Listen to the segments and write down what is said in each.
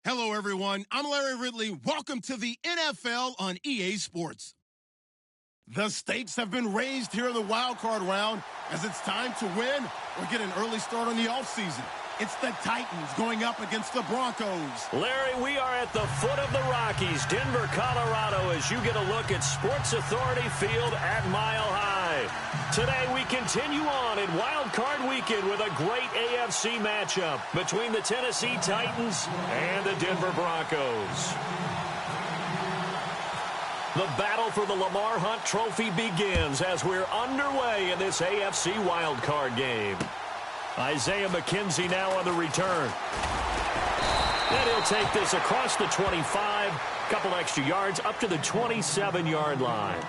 Hello, everyone. I'm Larry Ridley. Welcome to the NFL on EA Sports. The stakes have been raised here in the wild card round as it's time to win or get an early start on the offseason. It's the Titans going up against the Broncos. Larry, we are at the foot of the Rockies, Denver, Colorado, as you get a look at Sports Authority Field at Mile High. Today, we continue on in Wild Card Weekend with a great AFC matchup between the Tennessee Titans and the Denver Broncos. The battle for the Lamar Hunt Trophy begins as we're underway in this AFC Wild Card game. Isaiah McKenzie now on the return. And he'll take this across the 25, couple extra yards up to the 27-yard line.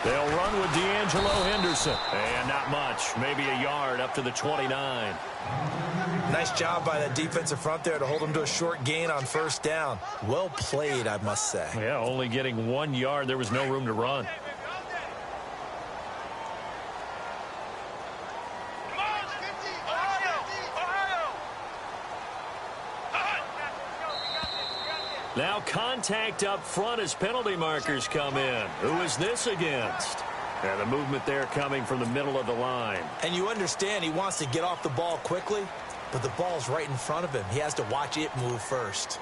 They'll run with Henderson. And not much. Maybe a yard up to the 29. Nice job by that defensive front there to hold them to a short gain on first down. Well played, I must say. Yeah, only getting 1 yard. There was no room to run. Now contact up front as penalty markers come in. Who is this against? And the movement there coming from the middle of the line. And you understand he wants to get off the ball quickly, but the ball's right in front of him. He has to watch it move first.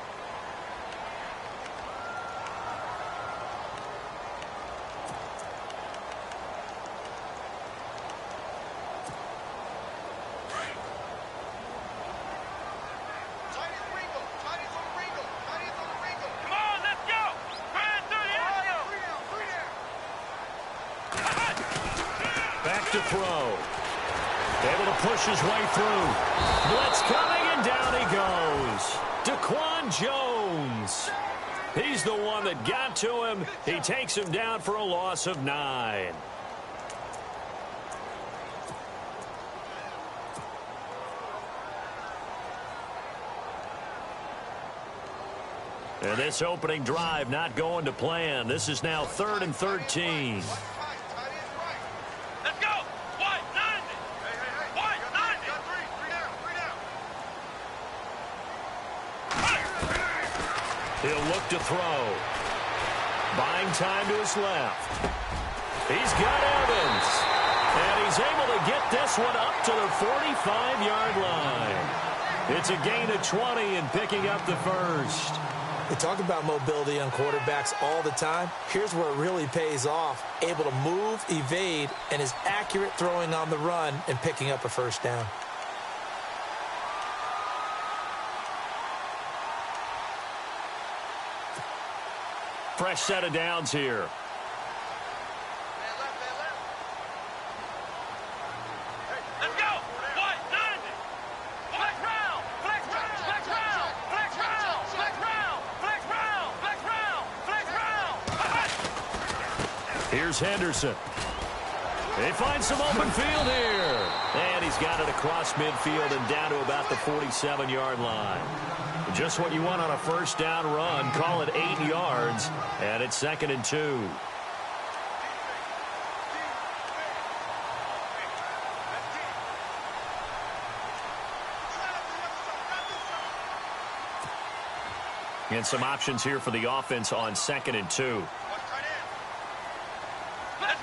To throw. Able to push his way through. Blitz coming, and down he goes. Daquan Jones. He's the one that got to him. He takes him down for a loss of 9. And this opening drive not going to plan. This is now 3rd and 13. He'll look to throw. Buying time to his left. He's got Evans. And he's able to get this one up to the 45-yard line. It's a gain of 20 and picking up the first. We talk about mobility on quarterbacks all the time. Here's where it really pays off. Able to move, evade, and is accurate throwing on the run and picking up a first down. Fresh set of downs here. Let's go. What? 90. Flex round. Flex round. Flex round. Flex round. Flex round. Flex round. Flex round. Flex round. Here's Henderson. They find some open field here. And he's got it across midfield and down to about the 47-yard line. Just what you want on a first down run. Call it 8 yards. And it's 2nd and 2. And some options here for the offense on 2nd and 2.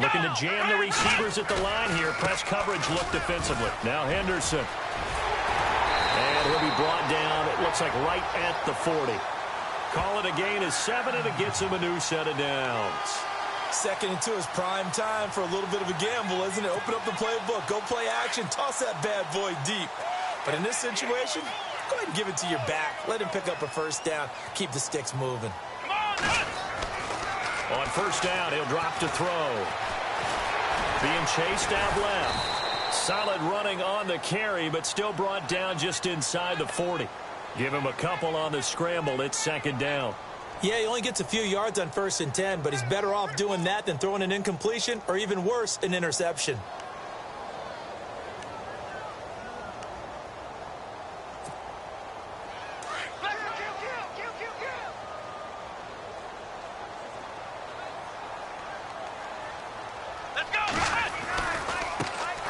Looking to jam the receivers at the line here. Press coverage look defensively. Now Henderson. And he'll be brought down, it looks like right at the 40. Call it a gain of 7, and it gets him a new set of downs. 2nd and 2 is prime time for a little bit of a gamble, isn't it? Open up the playbook, go play action, toss that bad boy deep. But in this situation, go ahead and give it to your back. Let him pick up a first down. Keep the sticks moving. Come on, On first down, he'll drop to throw. Being chased out left. Solid running on the carry, but still brought down just inside the 40. Give him a couple on the scramble. It's second down. Yeah, he only gets a few yards on 1st and 10, but he's better off doing that than throwing an incompletion or even worse, an interception.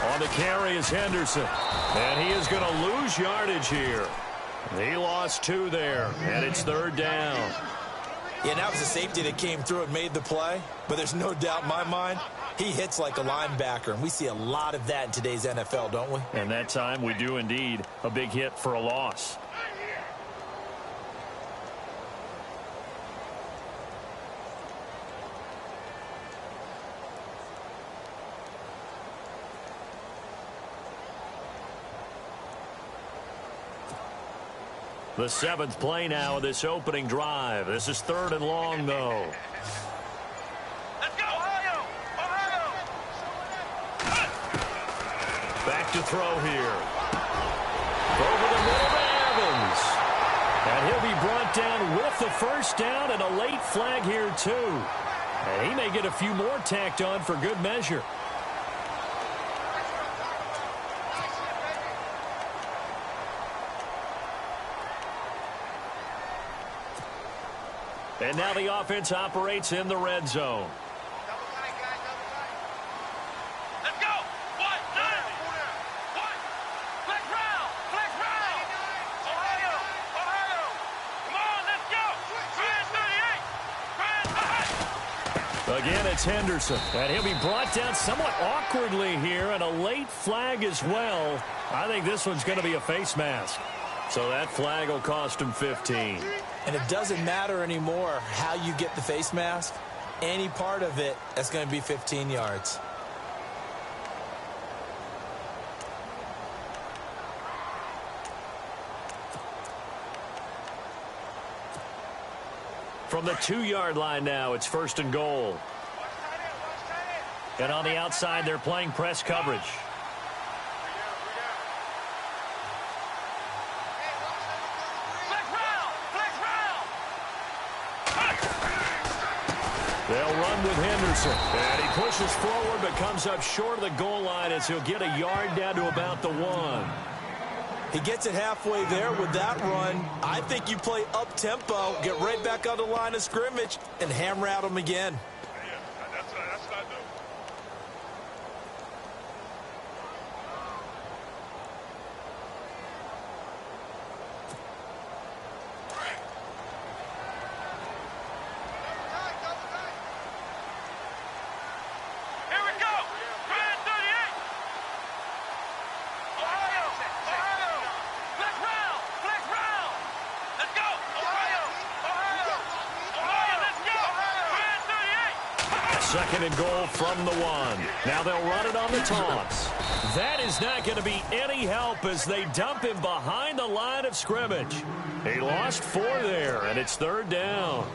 On the carry is Henderson, and he is going to lose yardage here. He lost 2 there, and it's third down. Yeah, that was a safety that came through and made the play, but there's no doubt in my mind, he hits like a linebacker, and we see a lot of that in today's NFL, don't we? And that time we do indeed. A big hit for a loss. The 7th play now of this opening drive. This is 3rd and long, though. Let's go, Ohio! Ohio! Back to throw here. Over the middle to Evans. And he'll be brought down with the first down and a late flag here, too. And he may get a few more tacked on for good measure. And now the offense operates in the red zone. Let's go! What? 90! What? Flex round! Flex round! Ohio! Ohio! Come on, let's go! Grand 38! Grand 38! Again, it's Henderson. And he'll be brought down somewhat awkwardly here, and a late flag as well. I think this one's going to be a face mask. So that flag will cost him 15. And it doesn't matter anymore how you get the face mask. Any part of it, that's going to be 15 yards. From the 2-yard line now, it's 1st and goal. And on the outside, they're playing press coverage. They'll run with Henderson. And he pushes forward but comes up short of the goal line as he'll get a yard down to about the 1. He gets it halfway there with that run. I think you play up-tempo, get right back on the line of scrimmage, and hammer at him again. That's what I do. Here we go! Grand 38! Ohio! Ohio! Flex round! Flex round! Let's go! Ohio! Ohio! Ohio, let's go! Grand 38! 2nd and goal from the 1. Now they'll run it on the toss. That is not going to be any help as they dump him behind the line of scrimmage. He lost 4 there, and it's 3rd down.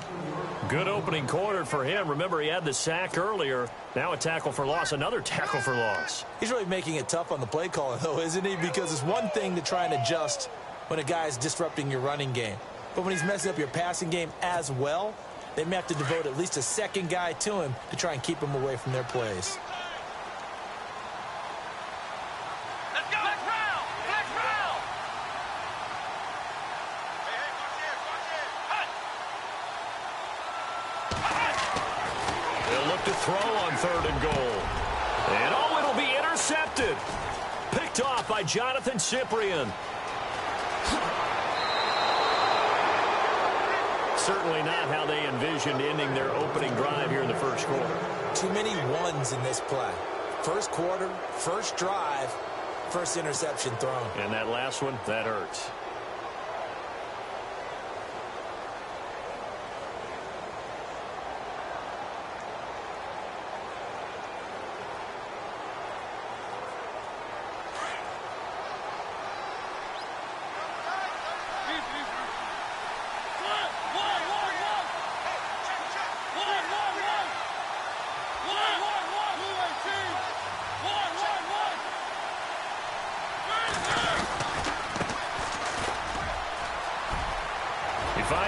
Good opening quarter for him. Remember, he had the sack earlier. Now a tackle for loss, another tackle for loss. He's really making it tough on the play caller, though, isn't he? Because it's one thing to try and adjust when a guy is disrupting your running game. But when he's messing up your passing game as well, they may have to devote at least a second guy to him to try and keep him away from their plays. Let's go! Flex round! Flex round! Hey, watch it! They'll look to throw on 3rd and goal. And oh, it'll be intercepted. Picked off by Jonathan Cyprien. Certainly not how they envisioned ending their opening drive here in the 1st quarter. Too many ones in this play. 1st quarter, 1st drive, 1st interception thrown. And that last one, that hurts.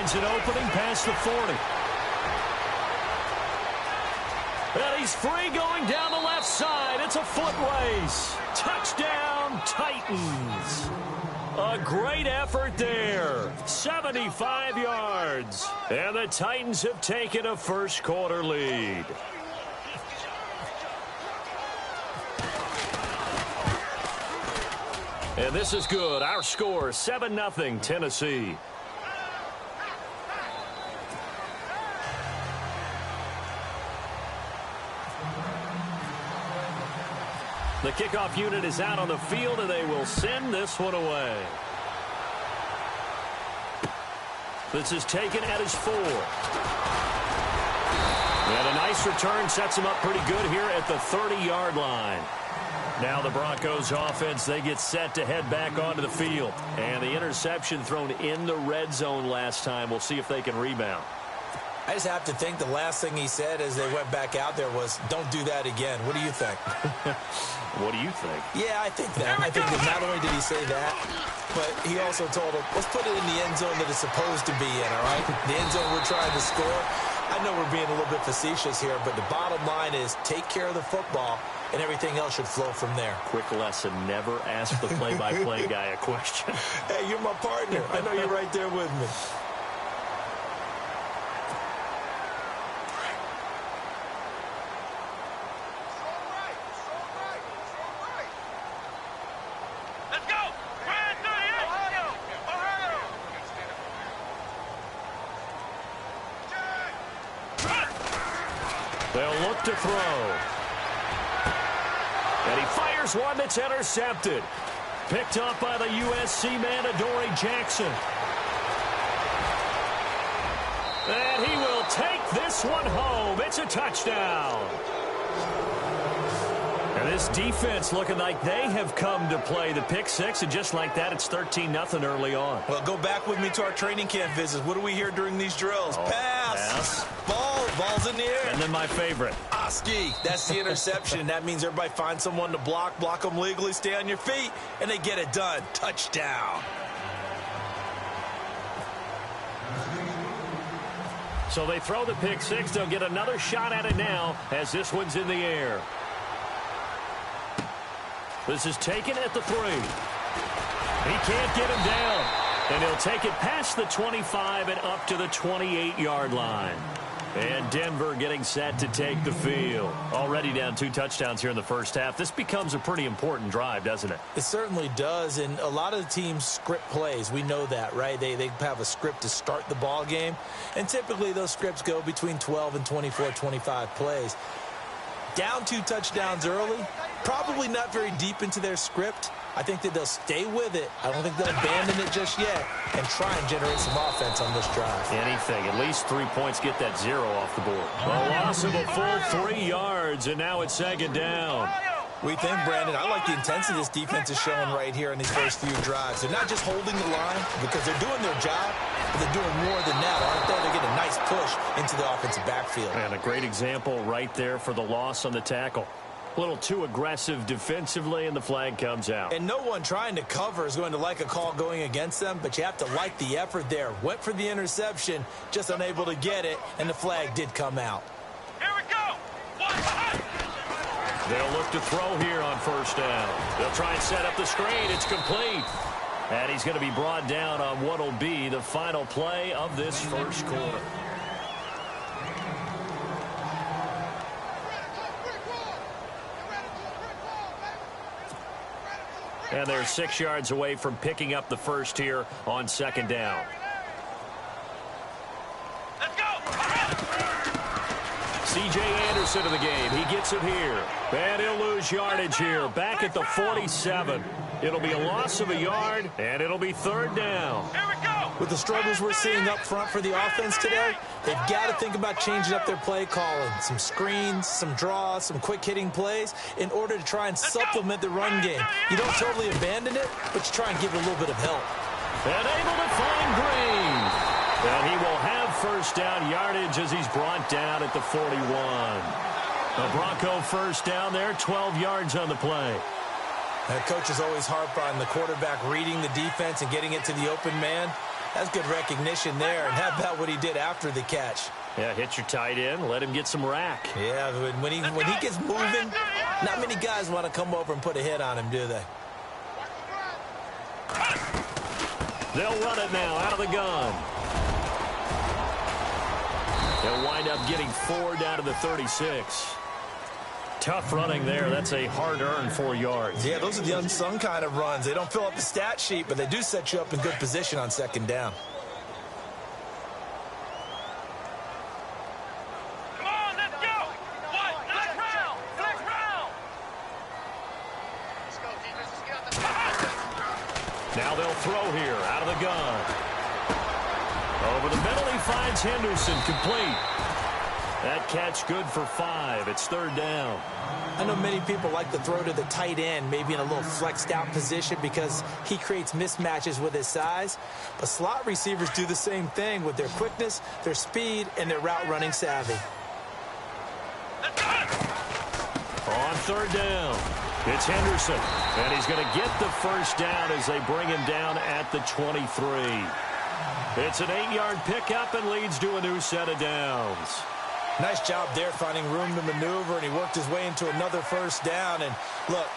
finds an opening past the 40. And he's free going down the left side. It's a foot race. Touchdown, Titans. A great effort there. 75 yards. And the Titans have taken a first-quarter lead. And this is good. Our score, 7-0 Tennessee. The kickoff unit is out on the field, and they will send this one away. This is taken at his 4. And a nice return sets him up pretty good here at the 30-yard line. Now the Broncos offense, they get set to head back onto the field. And the interception thrown in the red zone last time. We'll see if they can rebound. I just have to think the last thing he said as they went back out there was, don't do that again. What do you think? What do you think? Yeah, I think that. I think that not only did he say that, but he also told him, let's put it in the end zone that it's supposed to be in, all right? The end zone we're trying to score. I know we're being a little bit facetious here, but the bottom line is take care of the football, and everything else should flow from there. Quick lesson, never ask the play-by-play guy a question. Hey, you're my partner. I know you're right there with me. They'll look to throw. And he fires one that's intercepted. Picked up by the USC man, Adoree Jackson. And he will take this one home. It's a touchdown. And this defense looking like they have come to play. The pick six, and just like that, it's 13-0 early on. Well, go back with me to our training camp visits. What do we hear during these drills? Pass. Ball's in the air. And then my favorite. Oski. That's the interception. That means everybody finds someone to block them legally, stay on your feet, and they get it done. Touchdown. So they throw the pick six. They'll get another shot at it now as this one's in the air. This is taken at the 3. He can't get him down. And he'll take it past the 25 and up to the 28-yard line. And Denver getting set to take the field. Already down 2 touchdowns here in the first half. This becomes a pretty important drive, doesn't it? It certainly does, and a lot of the teams script plays. We know that, right? They have a script to start the ball game, and typically those scripts go between 12 and 24, 25 plays. Down 2 touchdowns early, probably not very deep into their script. I think that they'll stay with it. I don't think they'll abandon it just yet and try and generate some offense on this drive. Anything. At least 3 points. Get that 0 off the board. A loss of a full 3 yards, and now it's second down. We think, Brandon, I like the intensity this defense is showing right here in these first few drives. They're not just holding the line because they're doing their job, but they're doing more than that, aren't they? They're getting a nice push into the offensive backfield. And a great example right there for the loss on the tackle. A little too aggressive defensively, and the flag comes out. And no one trying to cover is going to like a call going against them, but you have to like the effort there. Went for the interception, just unable to get it, and the flag did come out. Here we go. They'll look to throw here on first down. They'll try and set up the screen. It's complete. And he's going to be brought down on what will be the final play of this first quarter. And they're 6 yards away from picking up the first here on second down. Let's go. C.J. Anderson in the game. He gets it here. And he'll lose yardage here. Back at the 47. It'll be a loss of a yard, and it'll be third down. Here we go. With the struggles we're seeing up front for the offense today, they've got to think about changing up their play calling. Some screens, some draws, some quick-hitting plays in order to try and supplement the run game. You don't totally abandon it, but you try and give it a little bit of help. And able to find Green. And he will have first down yardage as he's brought down at the 41. A Bronco first down there, 12 yards on the play. Coaches always harp on the quarterback reading the defense and getting it to the open man. That's good recognition there. And how about what he did after the catch? Yeah, hit your tight end, let him get some rack. Yeah, when he gets moving, not many guys want to come over and put a hit on him, do they? They'll run it now out of the gun. They'll wind up getting 4 down to the 36. Tough running there. That's a hard-earned 4 yards. Yeah, those are the unsung kind of runs. They don't fill up the stat sheet, but they do set you up in good position on second down. Come on, let's go. What? Flex round. Flex round. Let's go, defense. Let's get out the Now they'll throw here out of the gun. Over the middle, he finds Henderson, complete. That catch good for 5. It's 3rd down. I know many people like to throw to the tight end, maybe in a little flexed out position because he creates mismatches with his size. But slot receivers do the same thing with their quickness, their speed, and their route running savvy. On 3rd down, it's Henderson. And he's going to get the 1st down as they bring him down at the 23. It's an 8-yard pickup and leads to a new set of downs. Nice job there finding room to maneuver, and he worked his way into another 1st down. And look,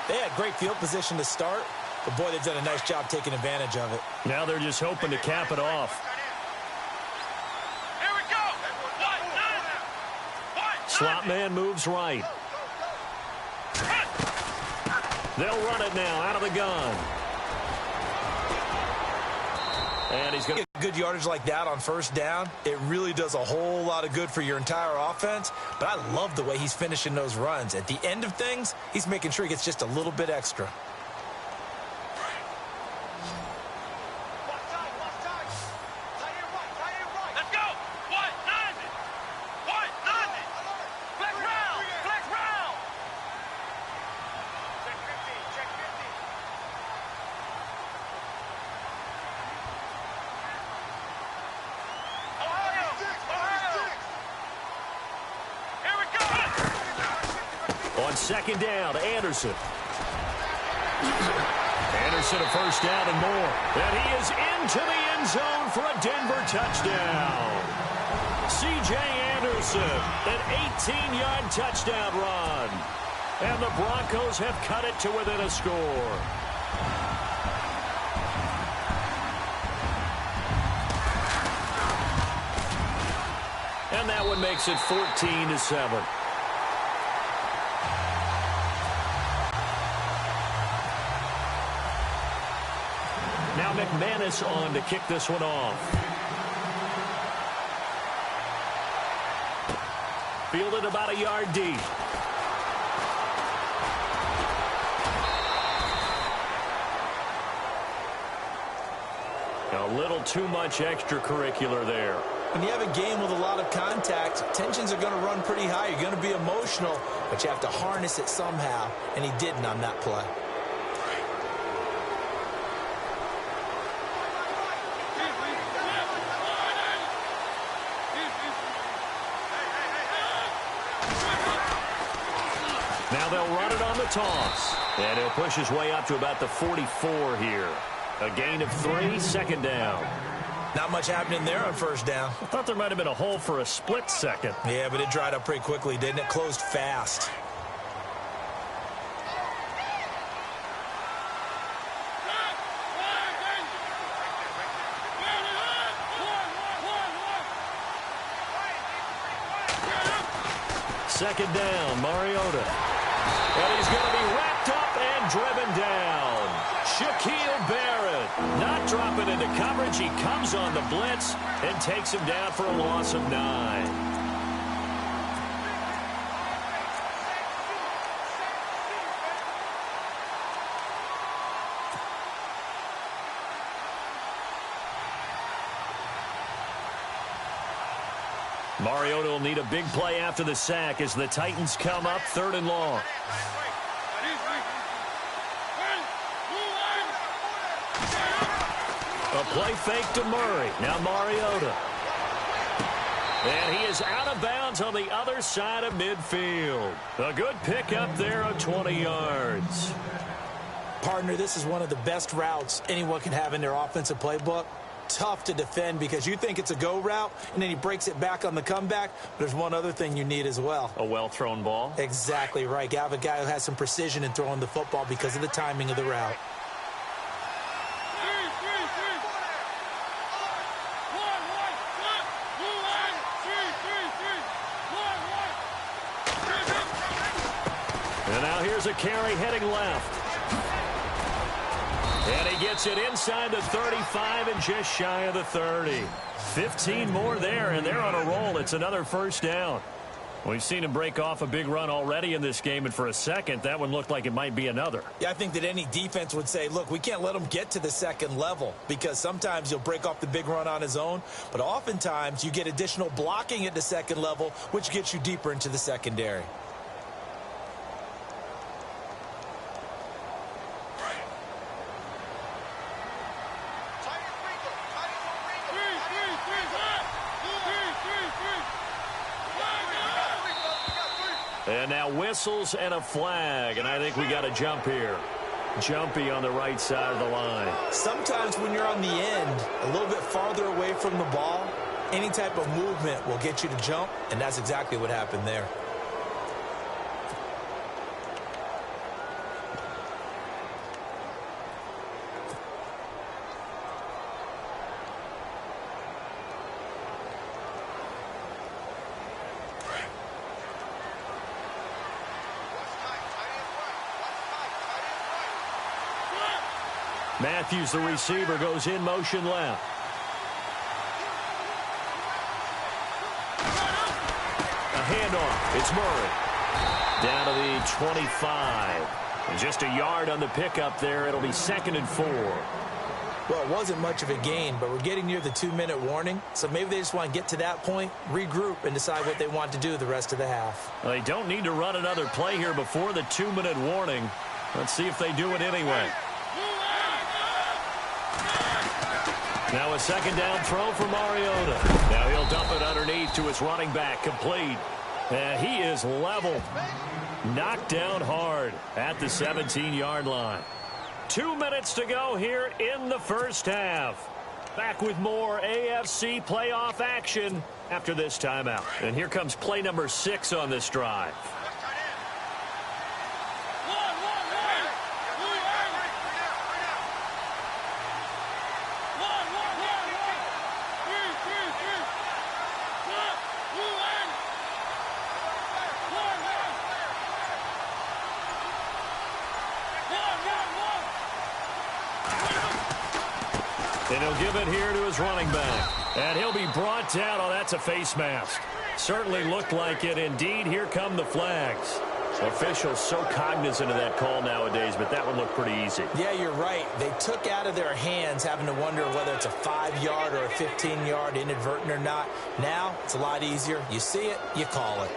they had great field position to start, but boy, they've done a nice job taking advantage of it. Now they're just hoping to cap it off. Here we go. Slot man moves right. They'll run it now out of the gun. And he's going to get good yardage like that on 1st down. It really does a whole lot of good for your entire offense. But I love the way he's finishing those runs. At the end of things, he's making sure he gets just a little bit extra. Let's go. What? 90. What? 90. Flex round. Flex round. Check 15. Check 15. Here we go. on 2nd down, Anderson. Anderson a 1st down and more. And he is into the end zone for a Denver touchdown. C.J. Anderson, an 18-yard touchdown run. And the Broncos have cut it to within a score. And that one makes it 14-7. Now McManus on to kick this one off. Fielded about a yard deep. A little too much extracurricular there. When you have a game with a lot of contact, tensions are going to run pretty high. You're going to be emotional, but you have to harness it somehow, and he didn't on that play. Now they'll run it on the toss. And he'll push his way up to about the 44 here. A gain of 3, 2nd down. Not much happening there on 1st down. I thought there might have been a hole for a split second. Yeah, but it dried up pretty quickly, didn't it? Closed fast. Second down, Mariota. And he's going to be wrapped up and driven down. Shaquille Barrett not dropping into coverage. He comes on the blitz and takes him down for a loss of 9. Mariota will need a big play after the sack as the Titans come up 3rd and long. A play fake to Murray. Now Mariota. And he is out of bounds on the other side of midfield. A good pickup there of 20 yards. Partner, this is one of the best routes anyone can have in their offensive playbook. tough to defend because you think it's a go route, and then he breaks it back on the comeback. There's one other thing you need as well. A well-thrown ball? Exactly right. You have a guy who has some precision in throwing the football because of the timing of the route. And now here's a carry heading left. And he gets it inside the 35 and just shy of the 30. 15 more there, and they're on a roll. It's another first down. We've seen him break off a big run already in this game, and for a second, that one looked like it might be another. Yeah, I think that any defense would say, look, we can't let him get to the second level because sometimes he'll break off the big run on his own, but oftentimes you get additional blocking at the second level, which gets you deeper into the secondary. And now whistles and a flag, and I think we got a jump here. Jumpy on the right side of the line. Sometimes when you're on the end, a little bit farther away from the ball, any type of movement will get you to jump, and that's exactly what happened there. Matthews, the receiver, goes in motion left. A handoff. It's Murray. Down to the 25. And just a yard on the pickup there. It'll be 2nd and 4. Well, it wasn't much of a gain, but we're getting near the 2-minute warning. So maybe they just want to get to that point, regroup, and decide what they want to do the rest of the half. Well, they don't need to run another play here before the 2-minute warning. Let's see if they do it anyway. Now a second down throw for Mariota. Now he'll dump it underneath to his running back, complete. And he is leveled. Knocked down hard at the 17-yard line. 2 minutes to go here in the first half. Back with more AFC playoff action after this timeout. And here comes play number 6 on this drive. And he'll give it here to his running back. And he'll be brought down. Oh, that's a face mask. Certainly looked like it. Indeed, here come the flags. Officials so cognizant of that call nowadays, but that one looked pretty easy. Yeah, you're right. They took out of their hands having to wonder whether it's a 5-yard or a 15-yard inadvertent or not. Now, it's a lot easier. You see it, you call it.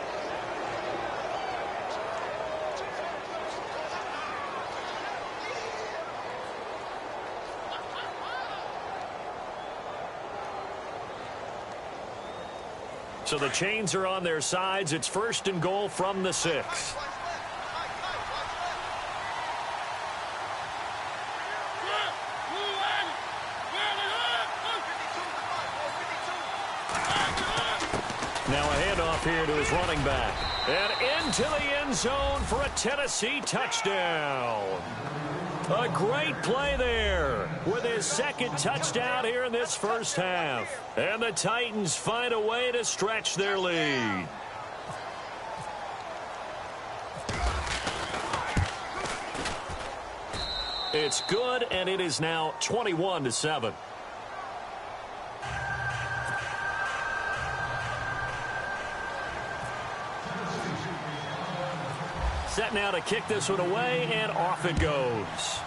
So the chains are on their sides. It's 1st and goal from the 6. Now a handoff here to his running back. And into the end zone for a Tennessee touchdown. A great play there with his 2nd touchdown here in this first half. And the Titans find a way to stretch their lead. It's good, and it is now 21-7. Set now to kick this one away, and off it goes.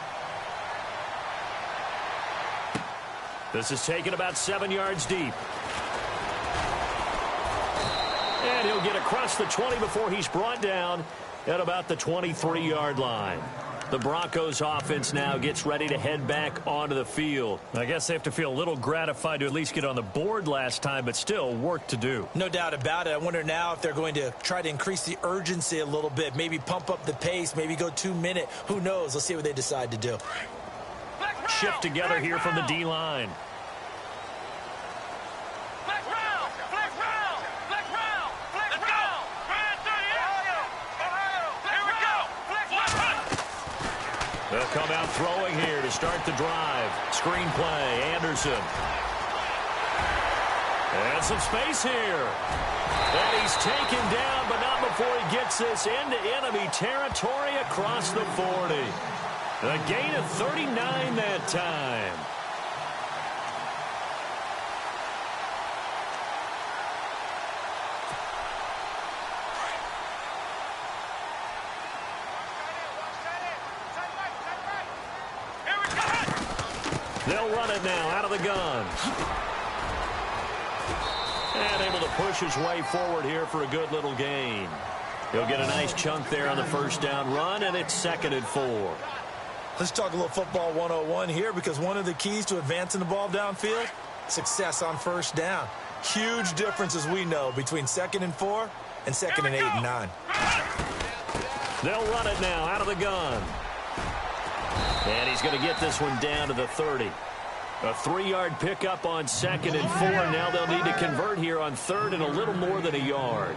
This is taken about 7 yards deep. And he'll get across the 20 before he's brought down at about the 23-yard line. The Broncos offense now gets ready to head back onto the field. I guess they have to feel a little gratified to at least get on the board last time, but still work to do. No doubt about it. I wonder now if they're going to try to increase the urgency a little bit, maybe pump up the pace, maybe go 2-minute. Who knows? Let's see what they decide to do. Shift together here from the D-line. They'll come out throwing here to start the drive. Screen play, Anderson. And some space here. And he's taken down, but not before he gets this into enemy territory across the 40. A gain of 39 that time. They'll run it now out of the gun. And able to push his way forward here for a good little gain. He'll get a nice chunk there on the first down run, and it's 2nd and 4. Let's talk a little football 101 here, because one of the keys to advancing the ball downfield, success on first down. Huge difference, as we know, between 2nd and 4 and 2nd and 8 and 9. They'll run it now out of the gun. And he's going to get this one down to the 30. A 3-yard pickup on 2nd and 4. Now they'll need to convert here on 3rd and a little more than a yard.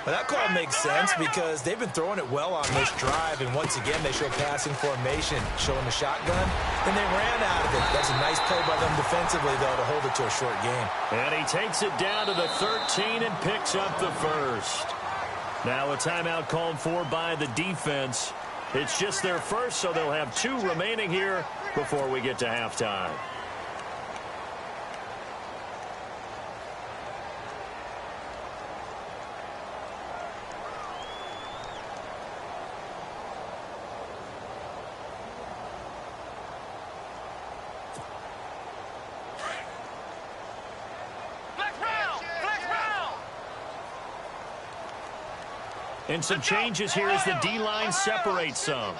Well, that call makes sense because they've been throwing it well on this drive, and once again they show passing formation, showing the shotgun, and they ran out of it. That's a nice play by them defensively, though, to hold it to a short gain. And he takes it down to the 13 and picks up the first. Now a timeout called for by the defense. It's just their first, so they'll have 2 remaining here before we get to halftime. And some changes here as the D-line separates some.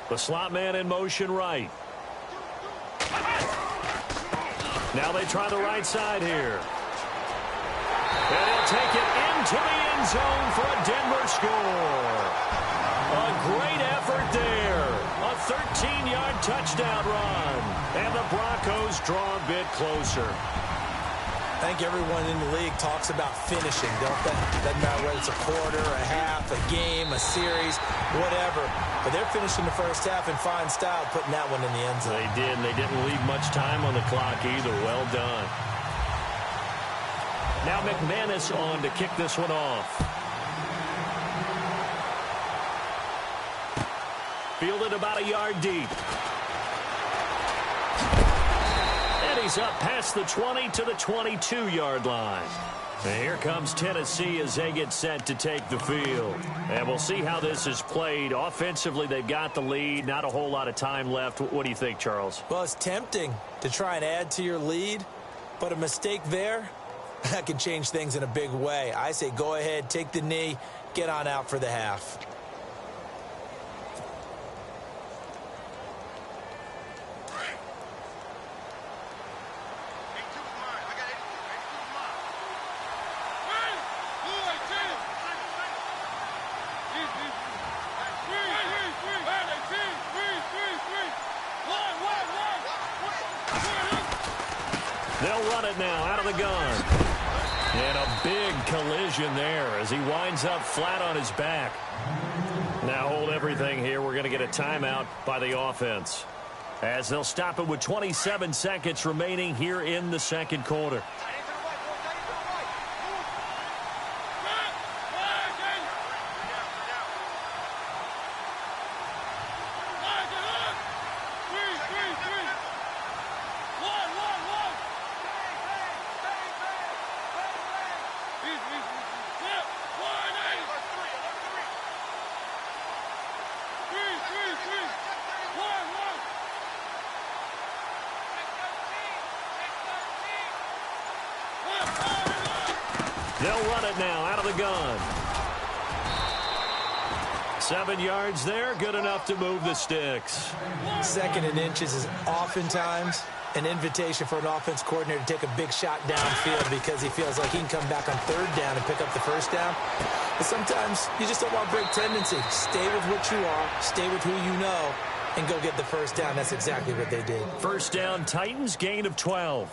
The slot man in motion right. Now they try the right side here. And he'll take it into the end zone for a Denver score. A great effort there. A 13-yard touchdown run. And the Broncos draw a bit closer. I think everyone in the league talks about finishing, don't they? Doesn't matter whether it's a quarter, a half, a game, a series, whatever. But they're finishing the first half in fine style, putting that one in the end zone. They did, and they didn't leave much time on the clock either. Well done. Now McManus on to kick this one off. Fielded about a yard deep. And he's up past the 20 to the 22-yard line. And here comes Tennessee as they get set to take the field. And we'll see how this is played. Offensively, they've got the lead. Not a whole lot of time left. What do you think, Charles? Well, it's tempting to try and add to your lead, but a mistake there, that can change things in a big way. I say go ahead, take the knee, get on out for the half. They'll run it now out of the gun. And a big collision there as he winds up flat on his back. Now hold everything here. We're going to get a timeout by the offense, as they'll stop it with 27 seconds remaining here in the second quarter. They'll run it now out of the gun. 7 yards there, good enough to move the sticks. 2nd and inches is oftentimes an invitation for an offense coordinator to take a big shot downfield because he feels like he can come back on 3rd down and pick up the 1st down. But sometimes you just don't want to break tendency. Stay with what you are, stay with who you know, and go get the 1st down. That's exactly what they did. 1st down, Titans, gain of 12.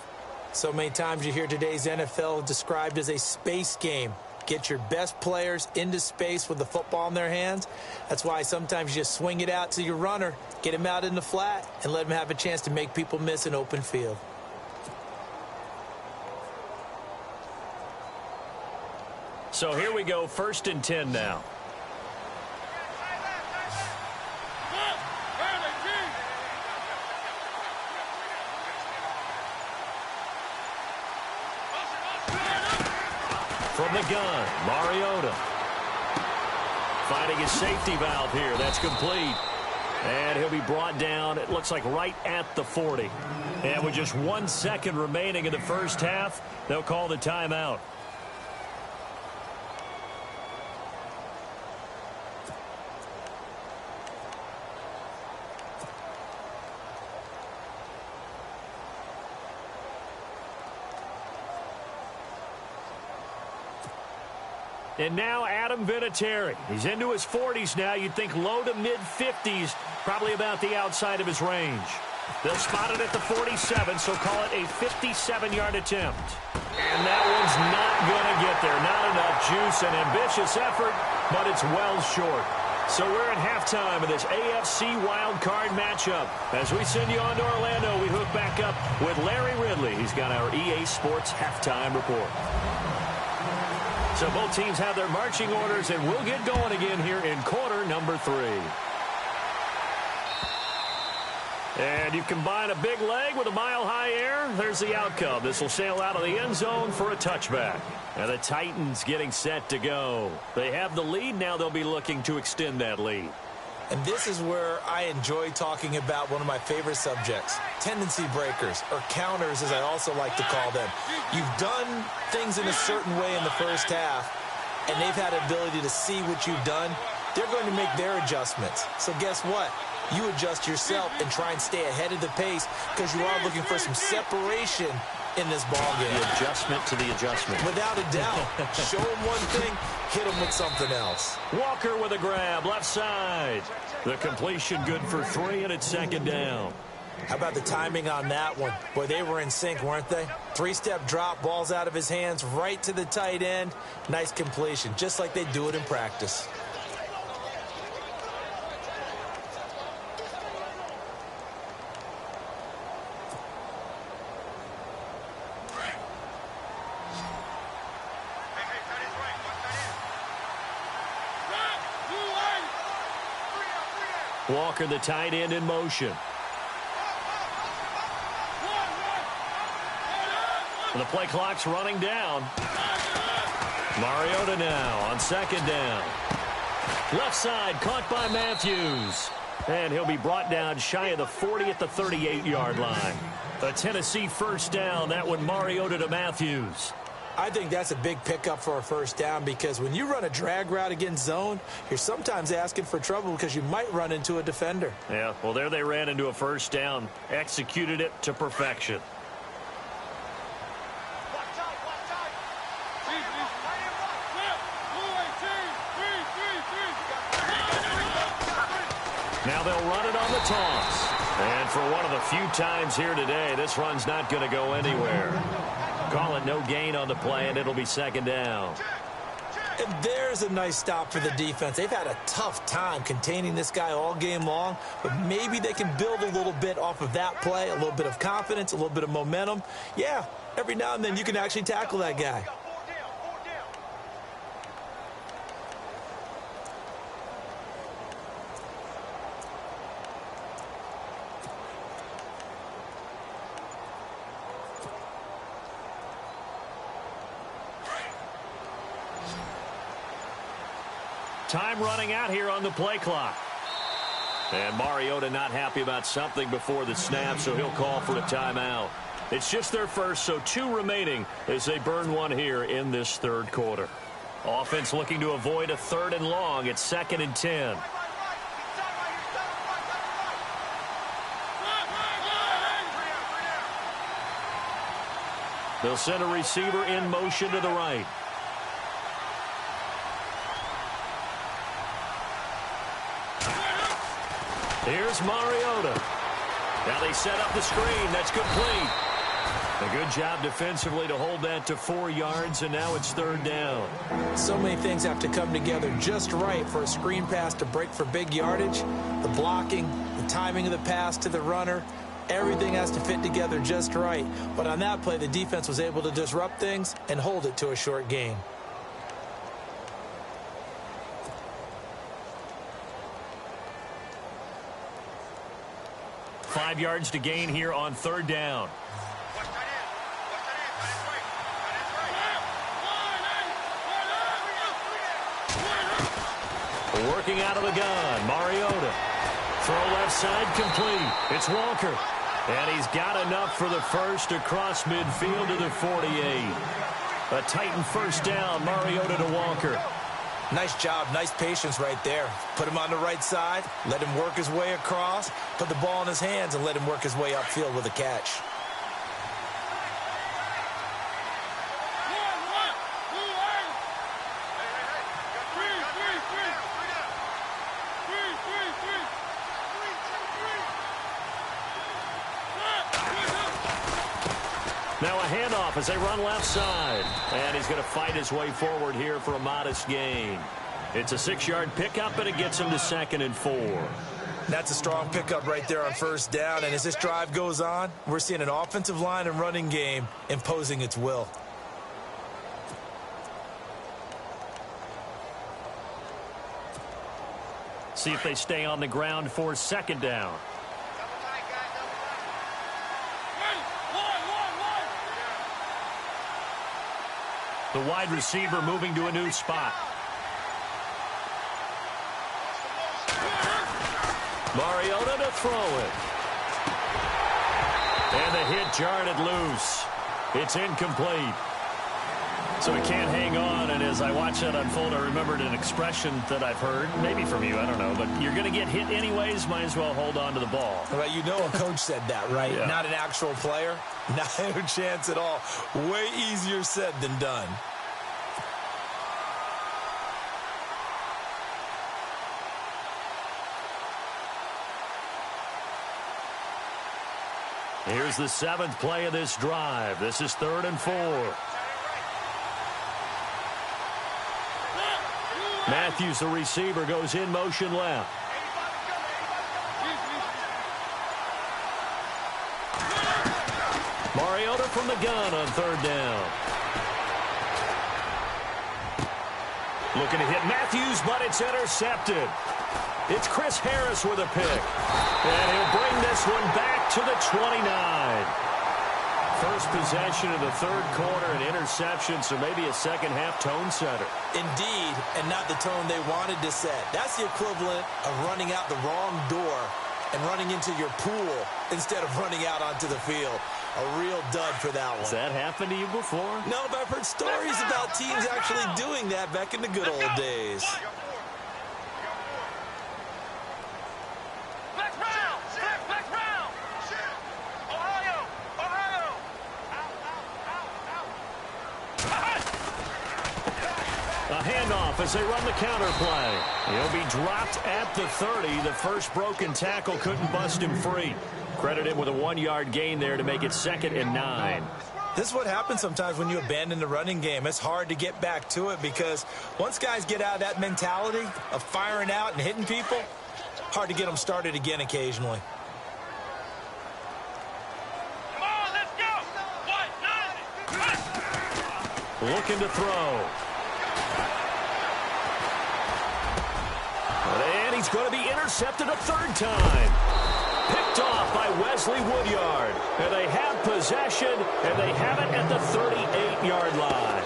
So many times you hear today's NFL described as a space game. Get your best players into space with the football in their hands. That's why sometimes you just swing it out to your runner, get him out in the flat, and let him have a chance to make people miss an open field. So here we go, 1st and 10 now. From the gun, Mariota. Finding his safety valve here. That's complete. And he'll be brought down, it looks like right at the 40. And with just 1 second remaining in the first half, they'll call the timeout. And now Adam Vinatieri. He's into his 40s now. You'd think low to mid-50s, probably about the outside of his range. They'll spot it at the 47, so call it a 57-yard attempt. And that one's not going to get there. Not enough juice, an ambitious effort, but it's well short. So we're at halftime of this AFC wildcard matchup. As we send you on to Orlando, we hook back up with Larry Ridley. He's got our EA Sports halftime report. So both teams have their marching orders, and we'll get going again here in quarter number 3. And you combine a big leg with a mile-high air, there's the outcome. This will sail out of the end zone for a touchback. And the Titans getting set to go. They have the lead. Now they'll be looking to extend that lead. And this is where I enjoy talking about one of my favorite subjects, tendency breakers, or counters as I also like to call them. You've done things in a certain way in the first half, and they've had the ability to see what you've done. They're going to make their adjustments. So guess what? You adjust yourself and try and stay ahead of the pace because you are looking for some separation in this ball game. The adjustment to the adjustment. Without a doubt. Show them one thing, hit them with something else. Walker with a grab, left side. The completion good for 3, and it's 2nd down. How about the timing on that one? Boy, they were in sync, weren't they? 3-step drop, balls out of his hands, right to the tight end. Nice completion, just like they do it in practice. Walker, the tight end, in motion. And the play clock's running down. Mariota now on 2nd down. Left side, caught by Matthews. And he'll be brought down shy of the 40 at the 38-yard line. A Tennessee first down. That one Mariota to Matthews. I think that's a big pickup for a first down because when you run a drag route against zone, you're sometimes asking for trouble because you might run into a defender. Yeah, well, there they ran into a first down, executed it to perfection. Now they'll run it on the toss. And for one of the few times here today, this run's not going to go anywhere. Call it no gain on the play, and it'll be 2nd down. And there's a nice stop for the defense. They've had a tough time containing this guy all game long, but maybe they can build a little bit off of that play, a little bit of confidence, a little bit of momentum. Yeah, every now and then you can actually tackle that guy. Time running out here on the play clock. And Mariota not happy about something before the snap, so he'll call for a timeout. It's just their first, so 2 remaining as they burn one here in this 3rd quarter. Offense looking to avoid a 3rd and long. It's 2nd and 10. They'll send a receiver in motion to the right. Here's Mariota. Now they set up the screen. That's complete. A good job defensively to hold that to 4 yards, and now it's 3rd down. So many things have to come together just right for a screen pass to break for big yardage. The blocking, the timing of the pass to the runner, everything has to fit together just right. But on that play, the defense was able to disrupt things and hold it to a short gain. Five yards to gain here on 3rd down. Working out of the gun, Mariota. Throw left side complete. It's Walker. And he's got enough for the first across midfield to the 48. A Titan 1st down, Mariota to Walker. Nice job, nice patience right there. Put him on the right side, let him work his way across, put the ball in his hands, and let him work his way upfield with a catch. Now a handoff as they run left side. And he's going to fight his way forward here for a modest gain. It's a 6-yard pickup, and it gets him to 2nd and 4. That's a strong pickup right there on 1st down. And as this drive goes on, we're seeing an offensive line and running game imposing its will. See if they stay on the ground for 2nd down. The wide receiver moving to a new spot. Mariota to throw it. And the hit jarred it loose. It's incomplete. So he can't hang on, and as I watch that unfold, I remembered an expression that I've heard, maybe from you, I don't know, but you're going to get hit anyways, might as well hold on to the ball. Well, you know a coach said that, right? Yeah. Not an actual player. Not a chance at all. Way easier said than done. Here's the 7th play of this drive. This is 3rd and 4. Matthews, the receiver, goes in motion left. Mariota from the gun on 3rd down. Looking to hit Matthews, but it's intercepted. It's Chris Harris with a pick. And he'll bring this one back to the 29. First possession of the 3rd quarter, an interception, so maybe a second-half tone setter. Indeed, and not the tone they wanted to set. That's the equivalent of running out the wrong door and running into your pool instead of running out onto the field. A real dud for that one. Has that happened to you before? No, but I've heard stories about teams actually doing that back in the good old days. A handoff as they run the counter play. He'll be dropped at the 30. The first broken tackle couldn't bust him free. Credit him with a 1-yard gain there to make it 2nd and 9. This is what happens sometimes when you abandon the running game. It's hard to get back to it because once guys get out of that mentality of firing out and hitting people, hard to get them started again occasionally. Come on, let's go. 1, 9. Looking to throw. And he's going to be intercepted a 3rd time. Picked off by Wesley Woodyard. And they have possession, and they have it at the 38-yard line.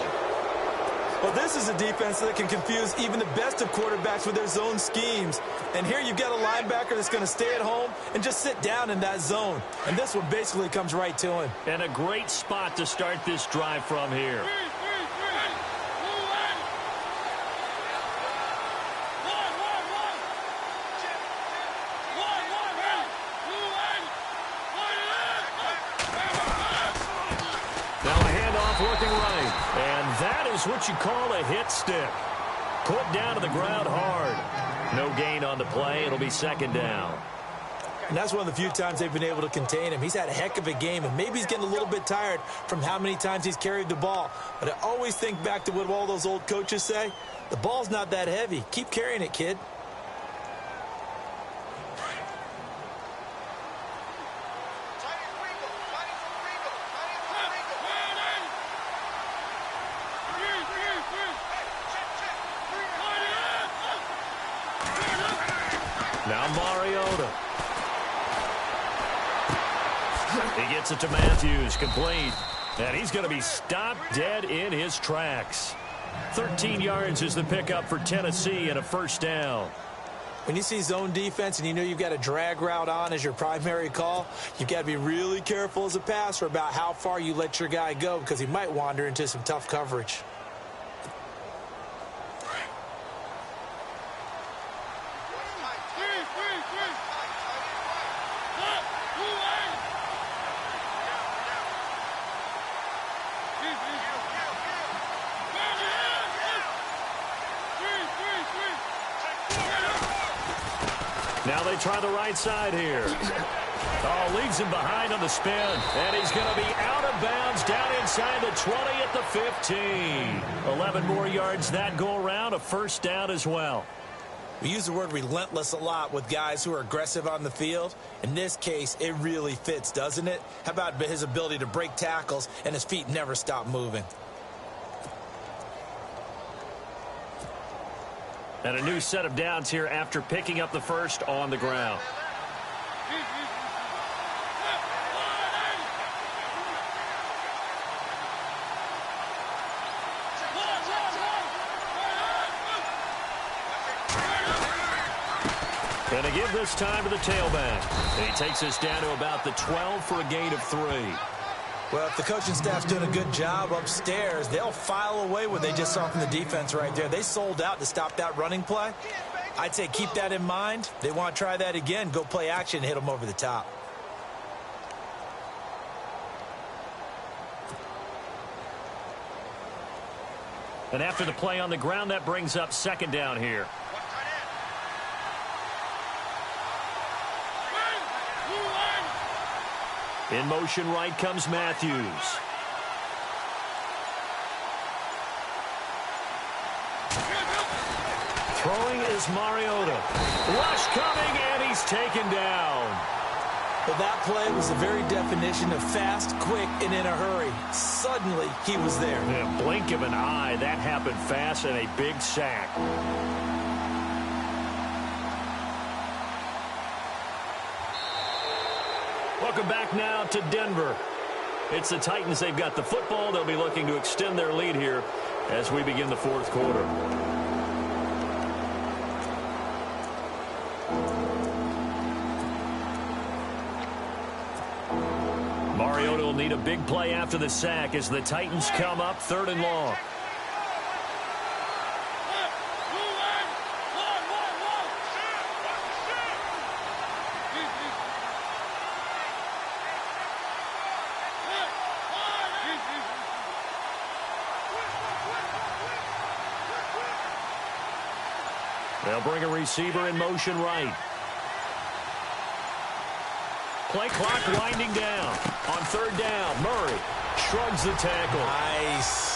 Well, this is a defense that can confuse even the best of quarterbacks with their zone schemes. And here you've got a linebacker that's going to stay at home and just sit down in that zone. And this one basically comes right to him. And a great spot to start this drive from here. Working right, and that is what you call a hit stick. Put down to the ground hard. No gain on the play. It'll be 2nd down. And that's one of the few times they've been able to contain him. He's had a heck of a game, and maybe he's getting a little bit tired from how many times he's carried the ball. But I always think back to what all those old coaches say. The ball's not that heavy. Keep carrying it, kid. Now Mariota. He gets it to Matthews, complete. And he's going to be stopped dead in his tracks. 13 yards is the pickup for Tennessee and a first down. When you see zone defense and you know you've got a drag route on as your primary call, you've got to be really careful as a passer about how far you let your guy go because he might wander into some tough coverage. Now they try the right side here. Oh, leaves him behind on the spin. And he's going to be out of bounds down inside the 20 at the 15. 11 more yards that go around, a first down as well. We use the word relentless a lot with guys who are aggressive on the field. In this case, it really fits, doesn't it? How about his ability to break tackles and his feet never stop moving? And a new set of downs here after picking up the first on the ground. And to give this time to the tailback. And he takes us down to about the 12 for a gain of 3. Well, if the coaching staff's doing a good job upstairs, they'll file away what they just saw from the defense right there. They sold out to stop that running play. I'd say keep that in mind. They want to try that again. Go play action and hit them over the top. And after the play on the ground, that brings up second down here. In motion right comes Matthews. Throwing is Mariota. Rush coming, and he's taken down. Well, that play was the very definition of fast, quick, and in a hurry. Suddenly, he was there. In a blink of an eye, that happened fast and a big sack. Welcome back now to Denver. It's the Titans. They've got the football. They'll be looking to extend their lead here as we begin the fourth quarter. Mariota will need a big play after the sack as the Titans come up 3rd and long. They'll bring a receiver in motion right. Play clock winding down. On 3rd down, Murray shrugs the tackle. Nice.